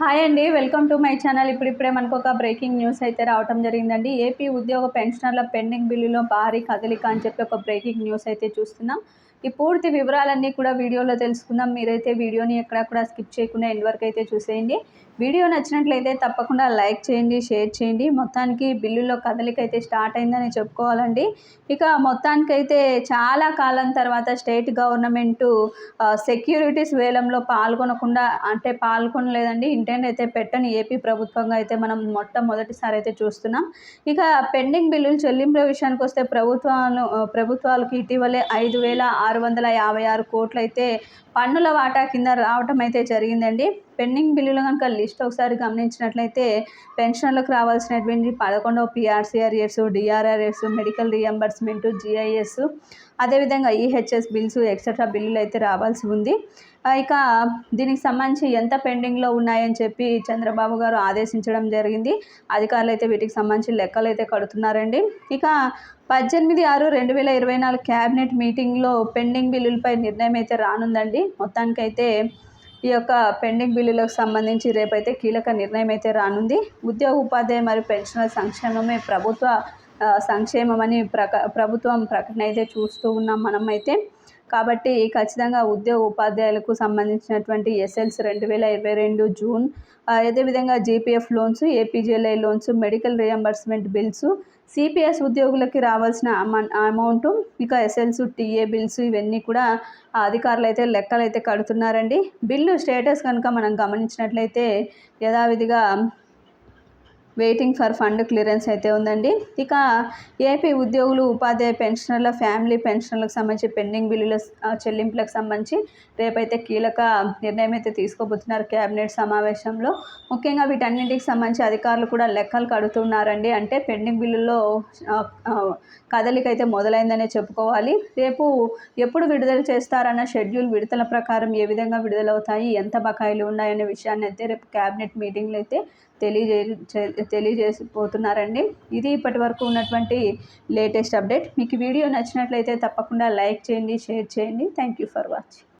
Hi అండి. Welcome to my channel. ఇప్పుడిప్పుడే మనకొక బ్రేకింగ్ న్యూస్ అయితే రావటం జరిగిందండి. ఏపీ ఉద్యోగ పెన్షనర్ల పెండింగ్ బిల్లులో భారీ కదలిక అని చెప్పి ఒక బ్రేకింగ్ న్యూస్ అయితే చూస్తున్నాం. ఈ పూర్తి వివరాలన్నీ కూడా వీడియోలో తెలుసుకుందాం. మీరైతే వీడియోని ఎక్కడా కూడా స్కిప్ చేయకుండా ఎండ్ వరకు అయితే చూసేయండి. వీడియో నచ్చినట్లయితే తప్పకుండా లైక్ చేయండి, షేర్ చేయండి. మొత్తానికి బిల్లులో కదలిక అయితే స్టార్ట్ అయిందని చెప్పుకోవాలండి. ఇక మొత్తానికైతే చాలా కాలం తర్వాత స్టేట్ గవర్నమెంటు సెక్యూరిటీస్ వేలంలో పాల్గొనలేదండి. ఇంటెంట్ అయితే పెట్టని ఏపీ ప్రభుత్వంగా అయితే మనం మొట్టమొదటిసారి అయితే చూస్తున్నాం. ఇక పెండింగ్ బిల్లులు చెల్లింపుల విషయానికి వస్తే ప్రభుత్వాలకు ఇటీవలే 5,656 కోట్లయితే పన్నుల వాటా కింద రావటం అయితే జరిగిందండి. పెండింగ్ బిల్లులు కనుక లిస్ట్ ఒకసారి గమనించినట్లయితే పెన్షన్లకు రావాల్సినటువంటి 11వ PRC arrears, DRRS, medical reimbursement, GIS, అదేవిధంగా ఈహెచ్ఎస్ బిల్స్ ఎక్సెట్రా బిల్లులు అయితే రావాల్సి ఉంది. ఇక దీనికి సంబంధించి ఎంత పెండింగ్లో ఉన్నాయని చెప్పి చంద్రబాబు గారు ఆదేశించడం జరిగింది. అధికారులు అయితే వీటికి సంబంధించి లెక్కలు అయితే కడుతున్నారండి. ఇక 18/6/2024 క్యాబినెట్ మీటింగ్లో పెండింగ్ బిల్లులపై నిర్ణయం అయితే రానుందండి. మొత్తానికైతే ఈ యొక్క పెండింగ్ బిల్లులకు సంబంధించి రేపైతే కీలక నిర్ణయం అయితే రానుంది. ఉద్యోగ ఉపాధ్యాయ మరియు పెన్షనర్ సంక్షేమమే ప్రభుత్వ సంక్షేమమని ప్రభుత్వం ప్రకటన అయితే చూస్తూ ఉన్నాం మనమైతే. కాబట్టి ఖచ్చితంగా ఉద్యోగ ఉపాధ్యాయులకు సంబంధించినటువంటి ఎస్ఎల్స్ 2022 జూన్, అదేవిధంగా GPF loans, APGLI loans, medical reimbursement bills, CPS ఉద్యోగులకి రావాల్సిన అమౌంటు, ఇక ఎస్ఎల్స్, టీఏ బిల్స్ ఇవన్నీ కూడా అధికారులు అయితే లెక్కలు అయితే కడుతున్నారండి. బిల్లు స్టేటస్ కనుక మనం గమనించినట్లయితే యథావిధిగా వెయిటింగ్ ఫర్ ఫండ్ క్లియరెన్స్ అయితే ఉందండి. ఇక ఏపీ ఉద్యోగులు, ఉపాధ్యాయ పెన్షనర్ల, ఫ్యామిలీ పెన్షనర్లకు సంబంధించి పెండింగ్ బిల్లుల చెల్లింపులకు సంబంధించి రేపైతే కీలక నిర్ణయం అయితే తీసుకోబోతున్నారు క్యాబినెట్ సమావేశంలో. ముఖ్యంగా వీటన్నింటికి సంబంధించి అధికారులు కూడా లెక్కలు కడుతున్నారండి. అంటే పెండింగ్ బిల్లుల్లో కదలిక అయితే మొదలైందనే చెప్పుకోవాలి. రేపు ఎప్పుడు విడుదల చేస్తారన్న షెడ్యూల్, విడతల ప్రకారం ఏ విధంగా విడుదలవుతాయి, ఎంత బకాయిలు ఉన్నాయనే విషయాన్ని అయితే రేపు క్యాబినెట్ మీటింగ్లో అయితే తెలియజేసిపోతున్నారండి. ఇది ఇప్పటి వరకు ఉన్నటువంటి లేటెస్ట్ అప్డేట్. మీకు వీడియో నచ్చినట్లయితే తప్పకుండా లైక్ చేయండి, షేర్ చేయండి. Thank you for watching.